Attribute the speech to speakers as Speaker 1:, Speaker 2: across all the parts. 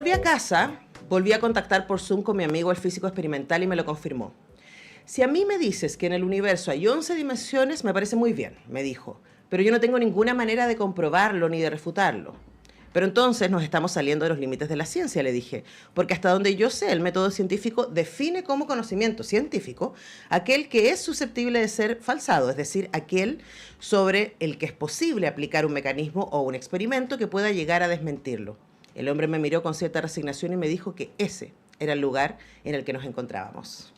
Speaker 1: volví a casa, volví a contactar por Zoom con mi amigo el físico experimental y me lo confirmó. Si a mí me dices que en el universo hay 11 dimensiones, me parece muy bien, me dijo, pero yo no tengo ninguna manera de comprobarlo ni de refutarlo. Pero entonces nos estamos saliendo de los límites de la ciencia, le dije, porque hasta donde yo sé, el método científico define como conocimiento científico aquel que es susceptible de ser falsado, es decir, aquel sobre el que es posible aplicar un mecanismo o un experimento que pueda llegar a desmentirlo. El hombre me miró con cierta resignación y me dijo que ese era el lugar en el que nos encontrábamos.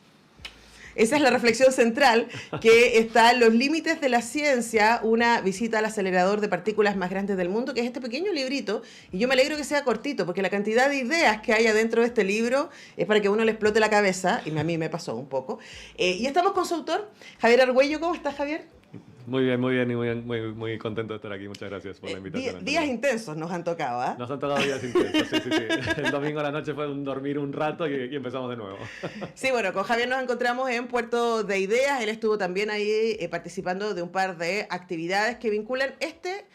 Speaker 1: Esa es la reflexión central, que está en los límites de la ciencia, una visita al acelerador de partículas más grandes del mundo, que es este pequeño librito, y yo me alegro que sea cortito, porque la cantidad de ideas que hay adentro de este libro es para que uno le explote la cabeza, y a mí me pasó un poco. Y estamos con su autor, Javier Argüello. ¿Cómo estás, Javier?
Speaker 2: Muy bien, y muy contento de estar aquí. Muchas gracias por la invitación.
Speaker 1: Días intensos nos han tocado, ¿ah?
Speaker 2: Nos han tocado días intensos, sí. El domingo a la noche fue dormir un rato y empezamos de nuevo.
Speaker 1: Sí, bueno, con Javier nos encontramos en Puerto de Ideas. Él estuvo también ahí participando de un par de actividades que vinculan este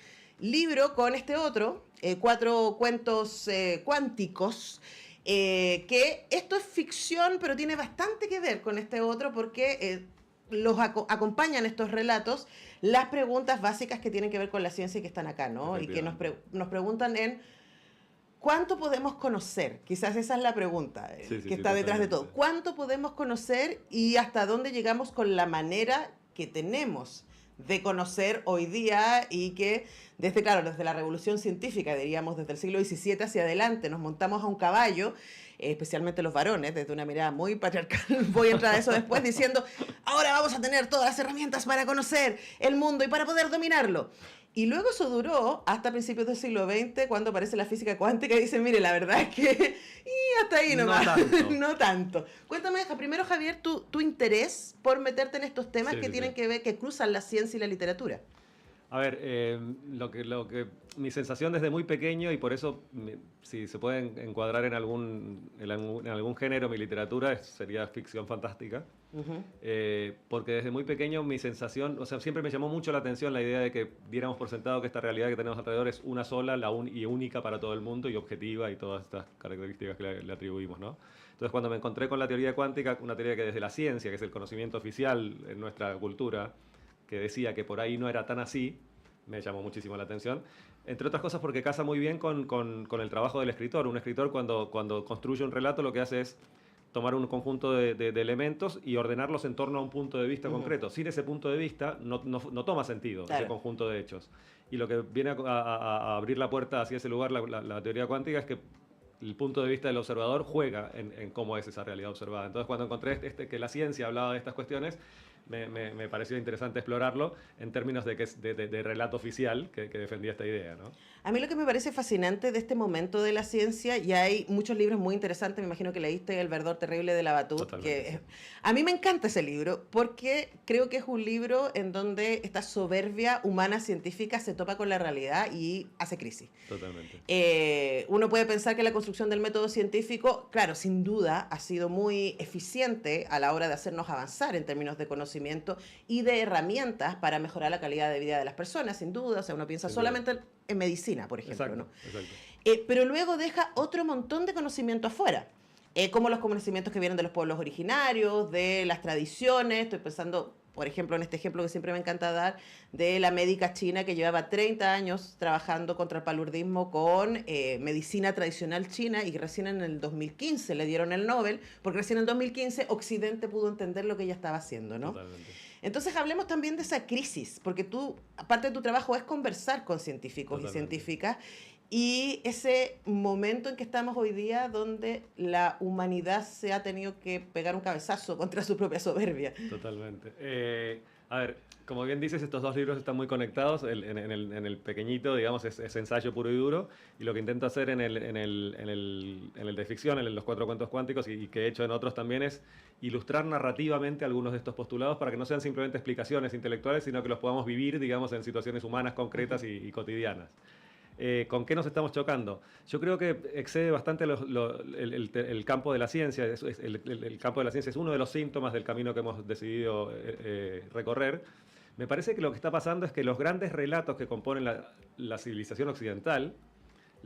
Speaker 1: libro con este otro, 4 cuentos cuánticos. Que esto es ficción, pero tiene bastante que ver con este otro porque los acompañan estos relatos las preguntas básicas que tienen que ver con la ciencia y que están acá, ¿no? Y que nos preguntan en ¿cuánto podemos conocer? Quizás esa es la pregunta que está detrás de todo. ¿Cuánto podemos conocer y hasta dónde llegamos con la manera que tenemos de conocer hoy día y que desde la revolución científica, diríamos desde el siglo XVII hacia adelante, nos montamos a un caballo, especialmente los varones, desde una mirada muy patriarcal, voy a entrar a eso después, diciendo, ahora vamos a tener todas las herramientas para conocer el mundo y para poder dominarlo. Y luego eso duró hasta principios del siglo XX, cuando aparece la física cuántica y dicen, mire, la verdad es que... Y hasta ahí nomás.
Speaker 2: No tanto.
Speaker 1: No tanto. Cuéntame, primero, Javier, tu interés por meterte en estos temas que tienen que ver, que cruzan la ciencia y la literatura.
Speaker 2: A ver, mi sensación desde muy pequeño, y por eso, si se puede encuadrar en algún género, mi literatura sería ficción fantástica. Porque desde muy pequeño mi sensación, o sea, siempre me llamó mucho la atención la idea de que diéramos por sentado que esta realidad que tenemos alrededor es una sola, y única para todo el mundo, y objetiva, y todas estas características que le atribuimos, ¿no? Entonces, cuando me encontré con la teoría cuántica, una teoría que desde la ciencia, que es el conocimiento oficial en nuestra cultura, que decía que por ahí no era tan así, me llamó muchísimo la atención. Entre otras cosas porque casa muy bien con el trabajo del escritor. Un escritor cuando construye un relato lo que hace es tomar un conjunto de elementos y ordenarlos en torno a un punto de vista concreto. Sin ese punto de vista no toma sentido ese conjunto de hechos. Y lo que viene a abrir la puerta hacia ese lugar, la teoría cuántica, es que el punto de vista del observador juega en cómo es esa realidad observada. Entonces, cuando encontré que la ciencia hablaba de estas cuestiones, me pareció interesante explorarlo en términos de relato oficial que defendía esta idea, ¿no?
Speaker 1: A mí lo que me parece fascinante de este momento de la ciencia, y hay muchos libros muy interesantes, me imagino que leíste El verdor terrible de Labatut, que a mí me encanta ese libro porque creo que es un libro en donde esta soberbia humana científica se topa con la realidad y hace crisis.
Speaker 2: Totalmente.
Speaker 1: Uno puede pensar que la construcción del método científico, claro, sin duda, ha sido muy eficiente a la hora de hacernos avanzar en términos de conocimiento y de herramientas para mejorar la calidad de vida de las personas, sin duda. O sea, uno piensa solamente en medicina, por ejemplo,
Speaker 2: exacto,
Speaker 1: ¿no?
Speaker 2: Exacto.
Speaker 1: Pero luego deja otro montón de conocimiento afuera, como los conocimientos que vienen de los pueblos originarios, de las tradiciones. Estoy pensando, por ejemplo, en este ejemplo que siempre me encanta dar, de la médica china que llevaba 30 años trabajando contra el paludismo con medicina tradicional china, y recién en el 2015 le dieron el Nobel, porque recién en el 2015 Occidente pudo entender lo que ella estaba haciendo, ¿no?
Speaker 2: Totalmente.
Speaker 1: Entonces hablemos también de esa crisis, porque tú, aparte de tu trabajo, es conversar con científicos y científicas, y ese momento en que estamos hoy día donde la humanidad se ha tenido que pegar un cabezazo contra su propia soberbia.
Speaker 2: Totalmente. A ver, como bien dices, estos dos libros están muy conectados. En el pequeñito, digamos, es ensayo puro y duro, y lo que intento hacer en el de ficción, en los 4 cuentos cuánticos, y que he hecho en otros también, es ilustrar narrativamente algunos de estos postulados para que no sean simplemente explicaciones intelectuales, sino que los podamos vivir, digamos, en situaciones humanas concretas y cotidianas. ¿Con qué nos estamos chocando? Yo creo que excede bastante el campo de la ciencia. El campo de la ciencia es uno de los síntomas del camino que hemos decidido recorrer. Me parece que lo que está pasando es que los grandes relatos que componen la civilización occidental,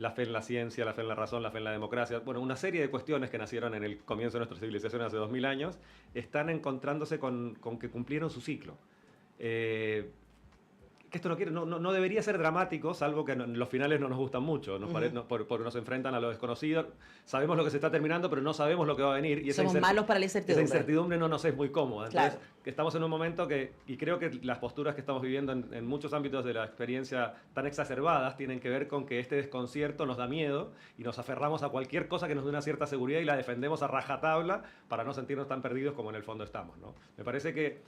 Speaker 2: la fe en la ciencia, la fe en la razón, la fe en la democracia, bueno, una serie de cuestiones que nacieron en el comienzo de nuestra civilización hace 2000 años, están encontrándose con que cumplieron su ciclo. Que esto no debería ser dramático, salvo que los finales no nos gustan mucho, porque nos enfrentan a lo desconocido. Sabemos lo que se está terminando, pero no sabemos lo que va a venir. Y
Speaker 1: somos malos para la incertidumbre.
Speaker 2: Esa incertidumbre no nos es muy cómoda. Entonces,
Speaker 1: claro.
Speaker 2: Estamos en un momento y creo que las posturas que estamos viviendo en muchos ámbitos de la experiencia tan exacerbadas tienen que ver con que este desconcierto nos da miedo y nos aferramos a cualquier cosa que nos dé una cierta seguridad y la defendemos a rajatabla para no sentirnos tan perdidos como en el fondo estamos, ¿no? Me parece que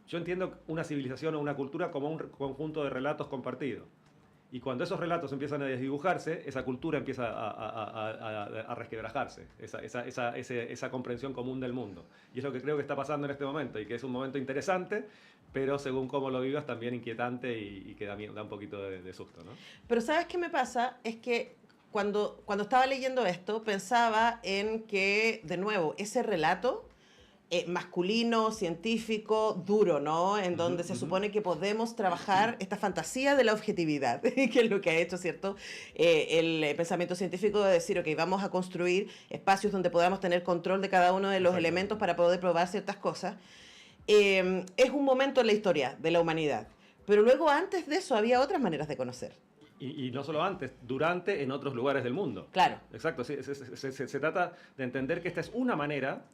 Speaker 2: yo entiendo una civilización o una cultura como un conjunto de relatos compartidos. Y cuando esos relatos empiezan a desdibujarse, esa cultura empieza a resquebrajarse, esa comprensión común del mundo. Y es lo que creo que está pasando en este momento, y que es un momento interesante, pero según cómo lo vivas, también inquietante y que da un poquito de susto, ¿no?
Speaker 1: Pero ¿sabes qué me pasa? Es que cuando estaba leyendo esto, pensaba en que, de nuevo, ese relato masculino, científico, duro, ¿no? En donde se supone que podemos trabajar esta fantasía de la objetividad, que es lo que ha hecho, ¿cierto? El pensamiento científico de decir, ok, vamos a construir espacios donde podamos tener control de cada uno de los elementos para poder probar ciertas cosas. Es un momento en la historia de la humanidad. Pero luego, antes de eso, había otras maneras de conocer.
Speaker 2: Y no solo antes, durante, en otros lugares del mundo.
Speaker 1: Claro.
Speaker 2: Exacto, sí, se trata de entender que esta es una manera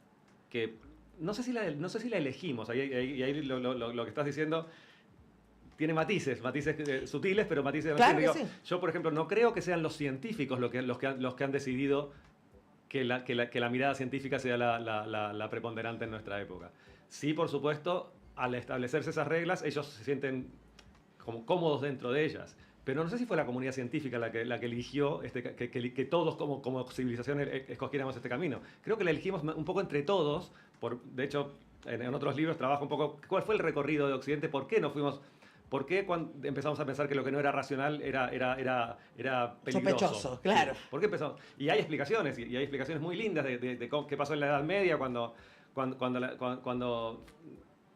Speaker 2: que no sé si la elegimos, ahí lo que estás diciendo tiene matices sutiles, pero matices...
Speaker 1: Claro que sí.
Speaker 2: Yo, por ejemplo, no creo que sean los científicos los que han decidido que la mirada científica sea la preponderante en nuestra época. Sí, por supuesto, al establecerse esas reglas, ellos se sienten como cómodos dentro de ellas. Pero no sé si fue la comunidad científica la que eligió que todos como civilización escogiéramos este camino. Creo que la elegimos un poco entre todos. De hecho, en otros libros trabajo un poco cuál fue el recorrido de Occidente, por qué nos fuimos... ¿Por qué cuando empezamos a pensar que lo que no era racional era peligroso?
Speaker 1: Sospechoso, claro.
Speaker 2: Sí. ¿Por qué empezamos? Y hay explicaciones, y hay explicaciones muy lindas de qué pasó en la Edad Media cuando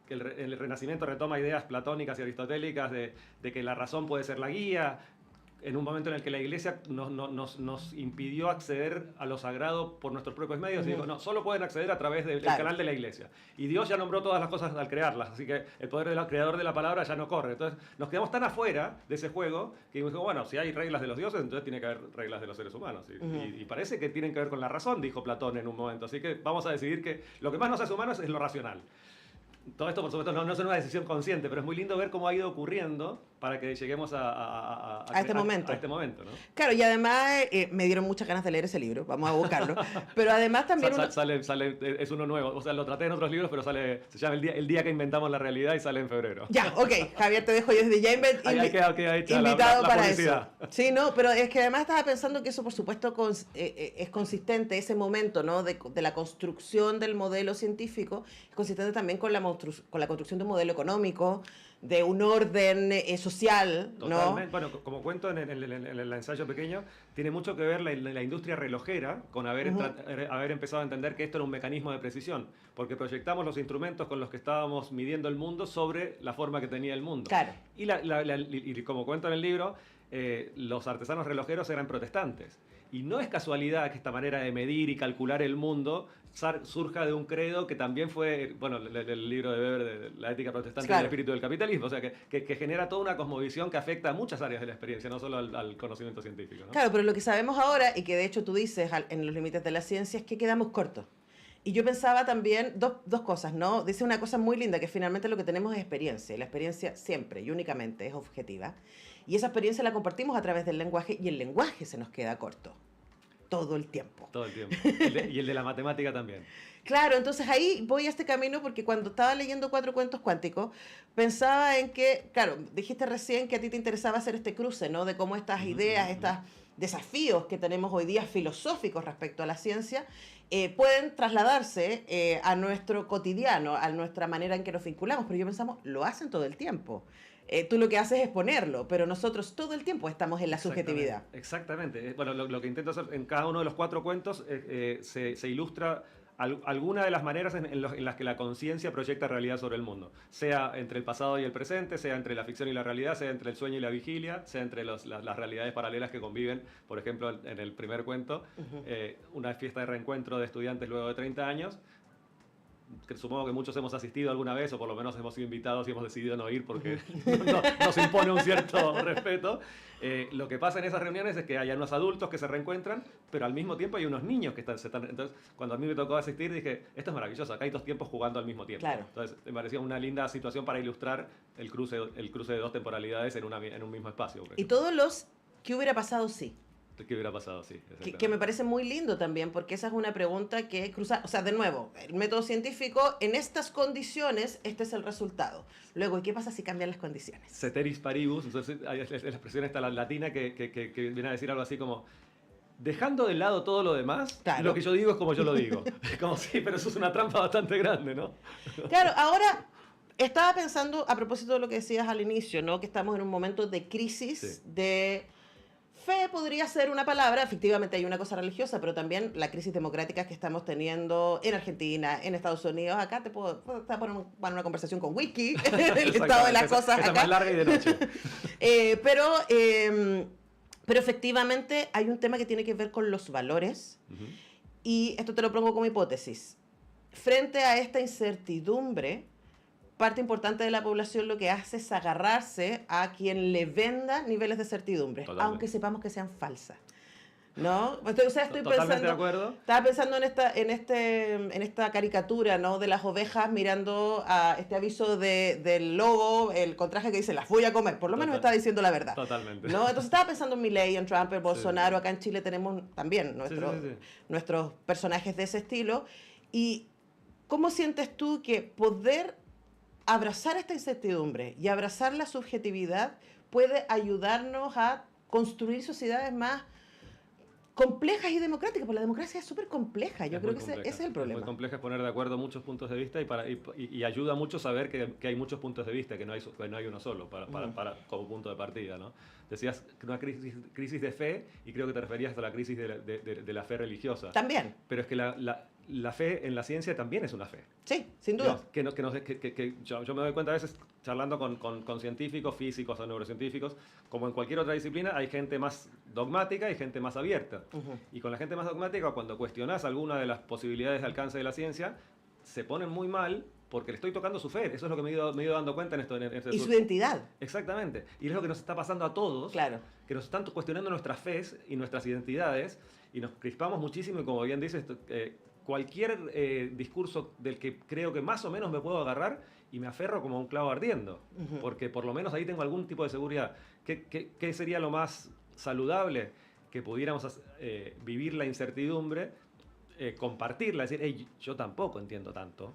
Speaker 2: el Renacimiento retoma ideas platónicas y aristotélicas de que la razón puede ser la guía, en un momento en el que la Iglesia nos impidió acceder a lo sagrado por nuestros propios medios, y dijo, no, solo pueden acceder a través del canal de la Iglesia. Y Dios ya nombró todas las cosas al crearlas, así que el poder del creador de la palabra ya no corre. Entonces nos quedamos tan afuera de ese juego que dijimos, bueno, si hay reglas de los dioses, entonces tiene que haber reglas de los seres humanos. Y parece que tienen que ver con la razón, dijo Platón en un momento. Así que vamos a decidir que lo que más nos hace humanos es lo racional. Todo esto, por supuesto, no es una decisión consciente, pero es muy lindo ver cómo ha ido ocurriendo para que lleguemos a
Speaker 1: este momento.
Speaker 2: A este momento, ¿no?
Speaker 1: Claro, y además me dieron muchas ganas de leer ese libro, vamos a buscarlo. Pero además también...
Speaker 2: Sale, es uno nuevo, o sea, lo traté en otros libros, pero se llama el día que inventamos la realidad y sale en febrero.
Speaker 1: Ya, ok, Javier, te dejo yo desde ya invitado
Speaker 2: la
Speaker 1: para
Speaker 2: publicidad.
Speaker 1: eso. Sí, no, pero es que además estaba pensando que eso, por supuesto, es consistente, ese momento, ¿no? de la construcción del modelo científico, es consistente también con la construcción de un modelo económico, de un orden social, ¿no?
Speaker 2: Totalmente. Bueno, como cuento en el ensayo pequeño, tiene mucho que ver la industria relojera con haber empezado a entender que esto era un mecanismo de precisión, porque proyectamos los instrumentos con los que estábamos midiendo el mundo sobre la forma que tenía el mundo.
Speaker 1: Claro.
Speaker 2: Y como cuento en el libro, los artesanos relojeros eran protestantes. Y no es casualidad que esta manera de medir y calcular el mundo surja de un credo que también fue, bueno, el libro de Weber, de la ética protestante,
Speaker 1: claro,
Speaker 2: del espíritu del capitalismo, o sea, que genera toda una cosmovisión que afecta a muchas áreas de la experiencia, no solo al conocimiento científico, ¿no?
Speaker 1: Claro, pero lo que sabemos ahora, y que de hecho tú dices en los límites de la ciencia, es que quedamos cortos. Y yo pensaba también dos cosas, ¿no? Dice una cosa muy linda, que finalmente lo que tenemos es experiencia, y la experiencia siempre y únicamente es objetiva. Y esa experiencia la compartimos a través del lenguaje, y el lenguaje se nos queda corto. Todo el tiempo.
Speaker 2: Todo el tiempo. Y el de la matemática también.
Speaker 1: Claro, entonces ahí voy a este camino porque cuando estaba leyendo 4 cuentos cuánticos, pensaba en que, claro, dijiste recién que a ti te interesaba hacer este cruce, ¿no? De cómo estas ideas, estos desafíos que tenemos hoy día filosóficos respecto a la ciencia, pueden trasladarse a nuestro cotidiano, a nuestra manera en que nos vinculamos. Pero yo pensamos, lo hacen todo el tiempo. Tú lo que haces es ponerlo, pero nosotros todo el tiempo estamos en la subjetividad.
Speaker 2: Exactamente. Bueno, lo que intento hacer en cada uno de los 4 cuentos se ilustra alguna de las maneras en las que la conciencia proyecta realidad sobre el mundo, sea entre el pasado y el presente, sea entre la ficción y la realidad, sea entre el sueño y la vigilia, sea entre las realidades paralelas que conviven. Por ejemplo, en el primer cuento, una fiesta de reencuentro de estudiantes luego de 30 años, que supongo que muchos hemos asistido alguna vez, o por lo menos hemos sido invitados y hemos decidido no ir porque nos impone un cierto respeto. Lo que pasa en esas reuniones es que hay unos adultos que se reencuentran, pero al mismo tiempo hay unos niños que están... Entonces, cuando a mí me tocó asistir, dije, esto es maravilloso, acá hay dos tiempos jugando al mismo tiempo.
Speaker 1: Claro.
Speaker 2: Entonces, me parecía una linda situación para ilustrar el cruce de dos temporalidades en un mismo espacio.
Speaker 1: Y todos los ¿qué hubiera pasado si?
Speaker 2: ¿Qué hubiera pasado? Sí.
Speaker 1: Que me parece muy lindo también, porque esa es una pregunta que cruza, o sea, de nuevo, el método científico, en estas condiciones, este es el resultado. Luego, ¿y qué pasa si cambian las condiciones?
Speaker 2: Ceteris paribus, entonces hay la expresión esta latina que viene a decir algo así como, dejando de lado todo lo demás, claro, lo que yo digo es como yo lo digo. Es como, sí, pero eso es una trampa bastante grande, ¿no?
Speaker 1: Claro, ahora... Estaba pensando, a propósito de lo que decías al inicio, ¿no? Que estamos en un momento de crisis, sí, de... Fe podría ser una palabra, efectivamente hay una cosa religiosa, pero también la crisis democrática que estamos teniendo en Argentina, en Estados Unidos. Acá te puedo poner una conversación con Wiki, el estado de las cosas
Speaker 2: esa
Speaker 1: acá.
Speaker 2: Más larga y de noche.
Speaker 1: Pero efectivamente hay un tema que tiene que ver con los valores, y esto te lo pongo como hipótesis. Frente a esta incertidumbre, parte importante de la población lo que hace es agarrarse a quien le venda niveles de certidumbre, aunque sepamos que sean falsas. ¿No? O sea, estoy
Speaker 2: totalmente de acuerdo.
Speaker 1: Estaba pensando en esta caricatura, ¿no? De las ovejas mirando a este aviso del lobo, el contraje que dice, las voy a comer. Por lo menos está diciendo la verdad.
Speaker 2: Totalmente.
Speaker 1: ¿No? Entonces estaba pensando en Milei, en Trump, en Bolsonaro. Sí. Acá en Chile tenemos también nuestros personajes de ese estilo. ¿Y cómo sientes tú que poder abrazar esta incertidumbre y abrazar la subjetividad puede ayudarnos a construir sociedades más complejas y democráticas? Porque la democracia es súper compleja. Yo creo que ese es el problema.
Speaker 2: Es muy compleja, es poner de acuerdo muchos puntos de vista y ayuda mucho saber que hay muchos puntos de vista, que no hay uno solo como punto de partida, ¿no? Decías que una crisis de fe, y creo que te referías a la crisis de la fe religiosa.
Speaker 1: También.
Speaker 2: Pero es que la fe en la ciencia también es una fe.
Speaker 1: Sí, sin duda.
Speaker 2: Yo me doy cuenta a veces, charlando con científicos, físicos o neurocientíficos, como en cualquier otra disciplina, hay gente más dogmática y gente más abierta. Y con la gente más dogmática, cuando cuestionás alguna de las posibilidades de alcance de la ciencia, se ponen muy mal porque le estoy tocando su fe. Eso es lo que me he ido dando cuenta en esto.
Speaker 1: Y su identidad.
Speaker 2: Exactamente. Y es lo que nos está pasando a todos.
Speaker 1: Claro.
Speaker 2: Que nos están cuestionando nuestras fes y nuestras identidades, y nos crispamos muchísimo, y como bien dices, cualquier discurso del que creo que más o menos me puedo agarrar, y me aferro como a un clavo ardiendo, porque por lo menos ahí tengo algún tipo de seguridad. ¿Qué sería lo más saludable? Que pudiéramos vivir la incertidumbre, compartirla, decir, hey, yo tampoco entiendo tanto.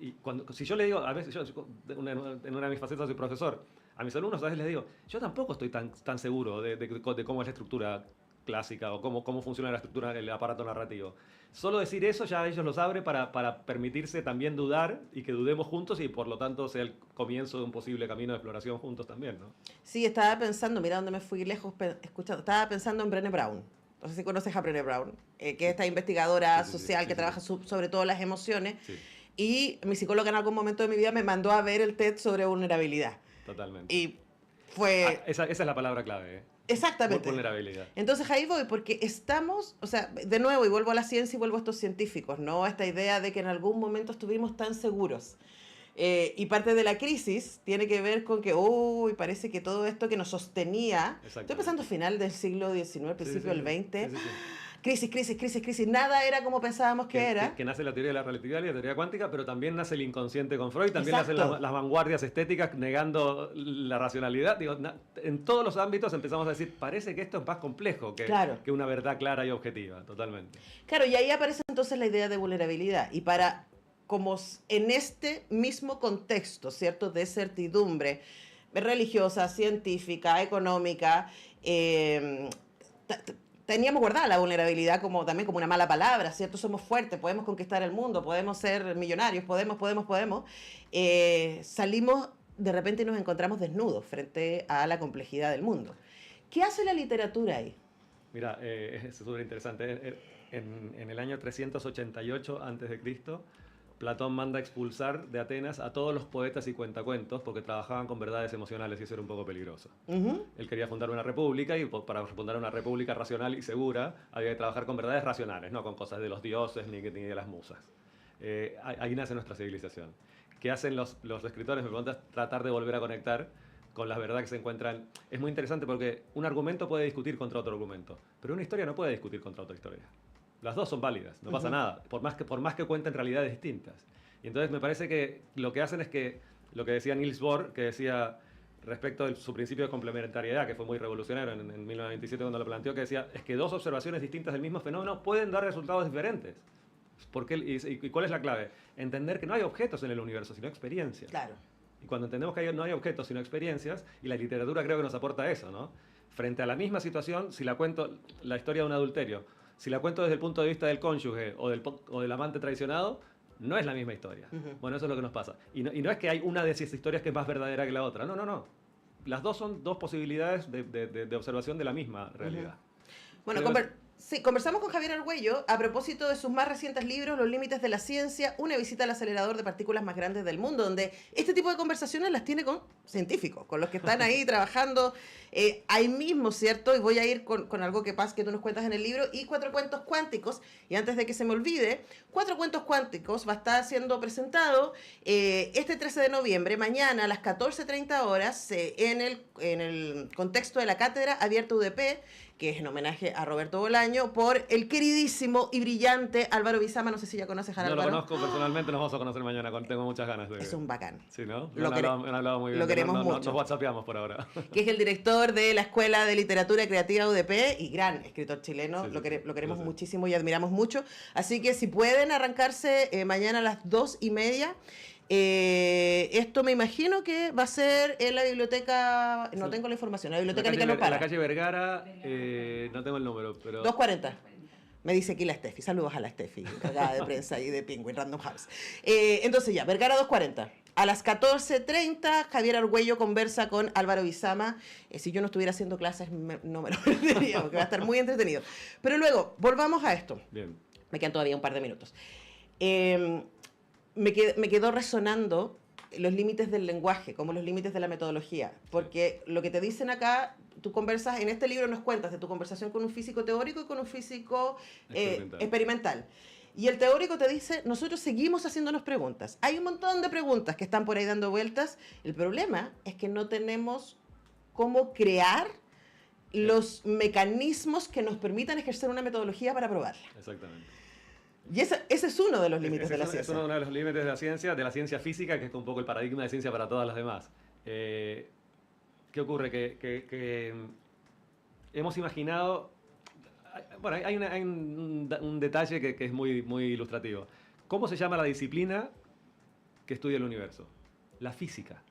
Speaker 2: Y si yo le digo, a veces en una de mis facetas soy profesor, a mis alumnos a veces les digo, yo tampoco estoy tan seguro de cómo es la estructura clásica o cómo funciona la estructura del aparato narrativo. Solo decir eso ya ellos los abre para permitirse también dudar, y que dudemos juntos, y por lo tanto sea el comienzo de un posible camino de exploración juntos también, ¿no?
Speaker 1: Sí, estaba pensando, mira dónde me fui lejos escuchando, estaba pensando en Brené Brown. No sé si conoces a Brené Brown, que es esta investigadora social que trabaja sobre todo las emociones. Sí. Y mi psicóloga en algún momento de mi vida me mandó a ver el TED sobre vulnerabilidad.
Speaker 2: Totalmente.
Speaker 1: Y fue...
Speaker 2: Esa es la palabra clave, ¿eh?
Speaker 1: Exactamente.
Speaker 2: Vulnerabilidad.
Speaker 1: Entonces ahí voy, porque estamos, o sea, de nuevo, y vuelvo a la ciencia y vuelvo a estos científicos, ¿no? Esta idea de que en algún momento estuvimos tan seguros. Y parte de la crisis tiene que ver con que, parece que todo esto que nos sostenía, estoy pensando final del siglo XIX, principio del XX, crisis, nada era como pensábamos que era.
Speaker 2: Que nace la teoría de la relatividad y la teoría cuántica, pero también nace el inconsciente con Freud, también nacen las vanguardias estéticas negando la racionalidad. Digo, en todos los ámbitos empezamos a decir, parece que esto es más complejo que una verdad clara y objetiva, totalmente.
Speaker 1: Claro, y ahí aparece entonces la idea de vulnerabilidad, y como en este mismo contexto, ¿cierto?, de certidumbre religiosa, científica, económica, teníamos guardada la vulnerabilidad también como una mala palabra, ¿cierto? Somos fuertes, podemos conquistar el mundo, podemos ser millonarios, podemos. Salimos de repente y nos encontramos desnudos frente a la complejidad del mundo. ¿Qué hace la literatura ahí?
Speaker 2: Mira, es súper interesante. en el año 388 a.C., Platón manda expulsar de Atenas a todos los poetas y cuentacuentos porque trabajaban con verdades emocionales y eso era un poco peligroso. Él quería fundar una república y para fundar una república racional y segura había que trabajar con verdades racionales, no con cosas de los dioses ni de las musas. Ahí nace nuestra civilización. ¿Qué hacen los escritores? Me preguntas, tratar de volver a conectar con la verdad que se encuentran. Es muy interesante porque un argumento puede discutir contra otro argumento, pero una historia no puede discutir contra otra historia. Las dos son válidas, no pasa nada, por más que cuenten realidades distintas. Y entonces me parece que lo que hacen es que, lo que decía Niels Bohr, que decía respecto de su principio de complementariedad, que fue muy revolucionario en 1997 cuando lo planteó, que decía, es que dos observaciones distintas del mismo fenómeno pueden dar resultados diferentes. ¿Y cuál es la clave? Entender que no hay objetos en el universo, sino experiencias.
Speaker 1: Claro.
Speaker 2: Y cuando entendemos que no hay objetos, sino experiencias, y la literatura creo que nos aporta eso, ¿no? Frente a la misma situación, si la cuento, la historia de un adulterio, si la cuento desde el punto de vista del cónyuge o del amante traicionado, no es la misma historia. Bueno, eso es lo que nos pasa. Y no es que hay una de esas historias que es más verdadera que la otra. No. Las dos son dos posibilidades de observación de la misma realidad.
Speaker 1: Bueno, conversamos con Javier Argüello a propósito de sus más recientes libros, Los límites de la ciencia, una visita al acelerador de partículas más grandes del mundo, donde este tipo de conversaciones las tiene con científicos, con los que están ahí trabajando ahí mismo, ¿cierto? Y voy a ir con algo que tú nos cuentas en el libro, y 4 cuentos cuánticos. Y antes de que se me olvide, 4 cuentos cuánticos va a estar siendo presentado este 13 de noviembre, mañana a las 14:30 horas, en el contexto de la Cátedra Abierta UDP, que es en homenaje a Roberto Bolaño, por el queridísimo y brillante Álvaro Bizama. No sé si ya conoces a Álvaro.
Speaker 2: No lo conozco personalmente, nos vamos a conocer mañana, tengo muchas ganas de...
Speaker 1: Es un bacán.
Speaker 2: Sí, ¿no?
Speaker 1: Me han
Speaker 2: hablado muy bien.
Speaker 1: Lo queremos mucho.
Speaker 2: Nos whatsappeamos por ahora.
Speaker 1: Que es el director de la Escuela de Literatura Creativa UDP y gran escritor chileno.
Speaker 2: Sí,
Speaker 1: lo queremos
Speaker 2: sí.
Speaker 1: muchísimo y admiramos mucho. Así que si pueden arrancarse mañana a las 2:30. Esto me imagino que va a ser en la biblioteca, no tengo la información, la biblioteca Nicanor Parra.
Speaker 2: En la calle Vergara, no tengo el número, pero...
Speaker 1: 2:40. Me dice aquí la Steffi. Saludos a la Steffi, encargada de prensa y de Penguin Random House. Entonces ya, Vergara 2:40. A las 14:30, Javier Argüello conversa con Álvaro Bizama. Si yo no estuviera haciendo clases, no me lo perdería, porque va a estar muy entretenido. Pero luego, volvamos a esto.
Speaker 2: Bien.
Speaker 1: Me quedan todavía un par de minutos. Me quedó resonando los límites del lenguaje, como los límites de la metodología, porque lo que te dicen acá, tú conversas, en este libro nos cuentas de tu conversación con un físico teórico y con un físico experimental. Y el teórico te dice, nosotros seguimos haciéndonos preguntas. Hay un montón de preguntas que están por ahí dando vueltas. El problema es que no tenemos cómo crear los mecanismos que nos permitan ejercer una metodología para probarla.
Speaker 2: Exactamente.
Speaker 1: Y ese es uno de los límites de la ciencia.
Speaker 2: Es uno de los límites de la ciencia física, que es un poco el paradigma de ciencia para todas las demás. ¿Qué ocurre? Que hemos imaginado... Bueno, hay un detalle que es muy, muy ilustrativo. ¿Cómo se llama la disciplina que estudia el universo? La física.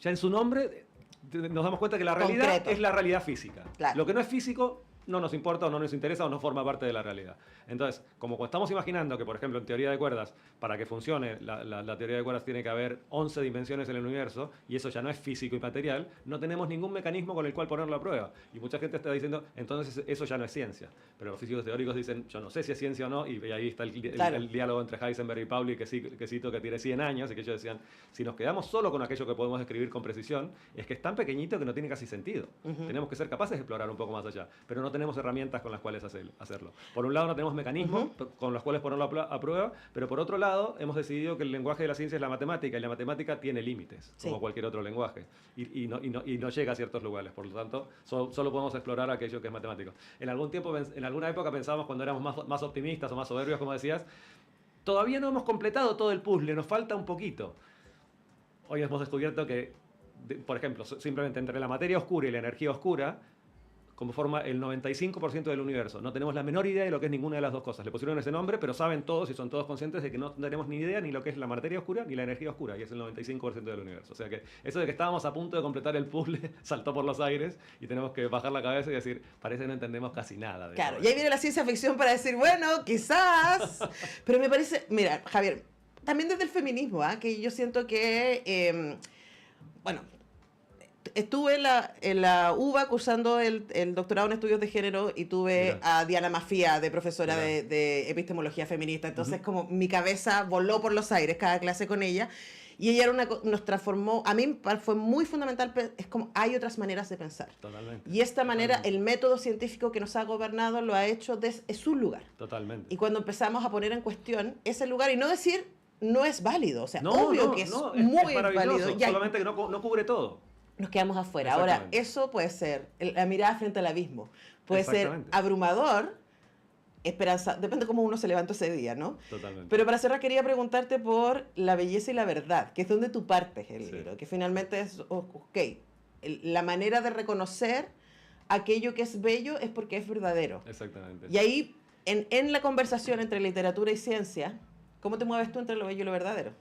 Speaker 2: Ya en su nombre nos damos cuenta que la realidad
Speaker 1: Concreto.
Speaker 2: es la realidad física.
Speaker 1: Claro.
Speaker 2: Lo que no es físico no nos importa o no nos interesa o no forma parte de la realidad. Entonces, como estamos imaginando que, por ejemplo, en teoría de cuerdas, para que funcione la teoría de cuerdas tiene que haber 11 dimensiones en el universo, y eso ya no es físico y material, no tenemos ningún mecanismo con el cual ponerlo a prueba. Y mucha gente está diciendo, entonces eso ya no es ciencia. Pero los físicos teóricos dicen, yo no sé si es ciencia o no, y ahí está el diálogo entre Heisenberg y Pauli, que cito, que tiene 100 años, y que ellos decían, si nos quedamos solo con aquello que podemos describir con precisión, es que es tan pequeñito que no tiene casi sentido. Tenemos que ser capaces de explorar un poco más allá, pero no tenemos herramientas con las cuales hacerlo. Por un lado no tenemos mecanismos con los cuales ponerlo a prueba, pero por otro lado hemos decidido que el lenguaje de la ciencia es la matemática, y la matemática tiene límites, como cualquier otro lenguaje, y no llega a ciertos lugares. Por lo tanto, solo podemos explorar aquello que es matemático. En alguna época pensábamos, cuando éramos más optimistas o más soberbios, como decías, todavía no hemos completado todo el puzzle, nos falta un poquito. Hoy hemos descubierto que, por ejemplo, simplemente entre la materia oscura y la energía oscura, como forma el 95% del universo. No tenemos la menor idea de lo que es ninguna de las dos cosas. Le pusieron ese nombre, pero saben todos y son todos conscientes de que no tenemos ni idea ni lo que es la materia oscura ni la energía oscura, y es el 95% del universo. O sea que eso de que estábamos a punto de completar el puzzle saltó por los aires, y tenemos que bajar la cabeza y decir, parece que no entendemos casi nada.
Speaker 1: Claro, y ahí viene la ciencia ficción para decir, bueno, quizás, pero me parece, mira, Javier, también desde el feminismo, que yo siento que, bueno, estuve en la UBA cursando el doctorado en estudios de género y tuve a Diana Mafía de profesora de epistemología feminista. Entonces, como mi cabeza voló por los aires cada clase con ella. Y ella nos transformó, a mí fue muy fundamental, es como hay otras maneras de pensar.
Speaker 2: Totalmente.
Speaker 1: Y esta manera, el método científico que nos ha gobernado lo ha hecho es su lugar.
Speaker 2: Totalmente.
Speaker 1: Y cuando empezamos a poner en cuestión ese lugar y no decir no es válido, o sea, obvio que es muy válido.
Speaker 2: Solamente que no cubre todo.
Speaker 1: Nos quedamos afuera. Ahora, eso puede ser la mirada frente al abismo. Puede ser abrumador, esperanza, depende de cómo uno se levantó ese día, ¿no?
Speaker 2: Totalmente.
Speaker 1: Pero para cerrar quería preguntarte por la belleza y la verdad, que es donde tú partes el libro, que finalmente es, la manera de reconocer aquello que es bello es porque es verdadero.
Speaker 2: Exactamente.
Speaker 1: Y ahí, en la conversación entre literatura y ciencia, ¿cómo te mueves tú entre lo bello y lo verdadero?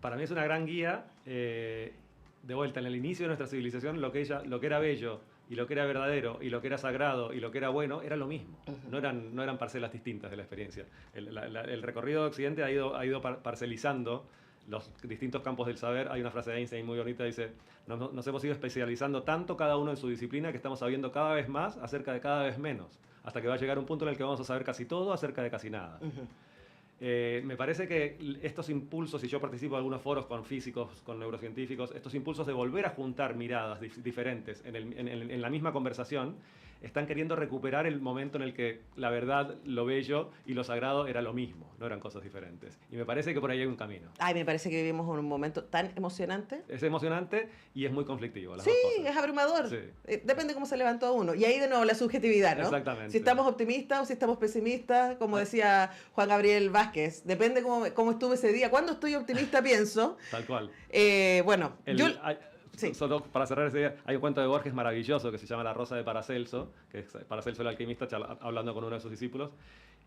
Speaker 2: Para mí es una gran guía. De vuelta, en el inicio de nuestra civilización, lo que era bello y lo que era verdadero y lo que era sagrado y lo que era bueno era lo mismo. No eran parcelas distintas de la experiencia. El recorrido de Occidente ha ido parcelizando los distintos campos del saber. Hay una frase de Einstein muy bonita, dice, nos hemos ido especializando tanto cada uno en su disciplina que estamos sabiendo cada vez más acerca de cada vez menos, hasta que va a llegar un punto en el que vamos a saber casi todo acerca de casi nada. Me parece que estos impulsos, y yo participo en algunos foros con físicos, con neurocientíficos, estos impulsos de volver a juntar miradas diferentes en la misma conversación, están queriendo recuperar el momento en el que la verdad, lo bello y lo sagrado era lo mismo, no eran cosas diferentes. Y me parece que por ahí hay un camino.
Speaker 1: Ay, me parece que vivimos un momento tan emocionante.
Speaker 2: Es emocionante y es muy conflictivo. Las
Speaker 1: sí,
Speaker 2: dos cosas.
Speaker 1: Es abrumador.
Speaker 2: Sí.
Speaker 1: Depende cómo se levantó uno. Y ahí de nuevo la subjetividad, ¿no?
Speaker 2: Exactamente.
Speaker 1: Si estamos optimistas o si estamos pesimistas, como decía Juan Gabriel Vázquez. Depende cómo estuve ese día. Cuando estoy optimista pienso.
Speaker 2: Tal cual.
Speaker 1: Bueno,
Speaker 2: sí. Solo para cerrar ese día, hay un cuento de Borges maravilloso que se llama La Rosa de Paracelso, que es Paracelso el alquimista hablando con uno de sus discípulos,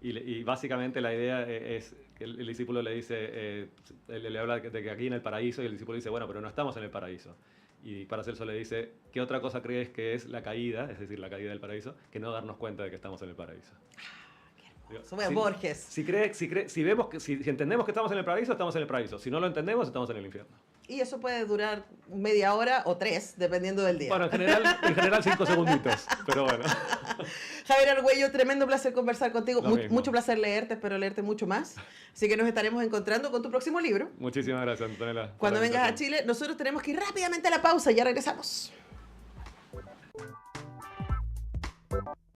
Speaker 2: y básicamente la idea es que el discípulo le dice, le habla de que aquí en el paraíso, y el discípulo dice, bueno, pero no estamos en el paraíso. Y Paracelso le dice, ¿qué otra cosa crees que es la caída, es decir, la caída del paraíso, que no darnos cuenta de que estamos en el paraíso?
Speaker 1: Borges.
Speaker 2: Si entendemos que estamos en el paraíso, estamos en el paraíso. Si no lo entendemos, estamos en el infierno.
Speaker 1: Y eso puede durar media hora o 3, dependiendo del día.
Speaker 2: Bueno, en general 5 segunditos, pero bueno.
Speaker 1: Javier Argüello, tremendo placer conversar contigo. Mucho placer leerte, espero leerte mucho más. Así que nos estaremos encontrando con tu próximo libro.
Speaker 2: Muchísimas gracias, Antonella.
Speaker 1: Cuando vengas a Chile, nosotros tenemos que ir rápidamente a la pausa y ya regresamos.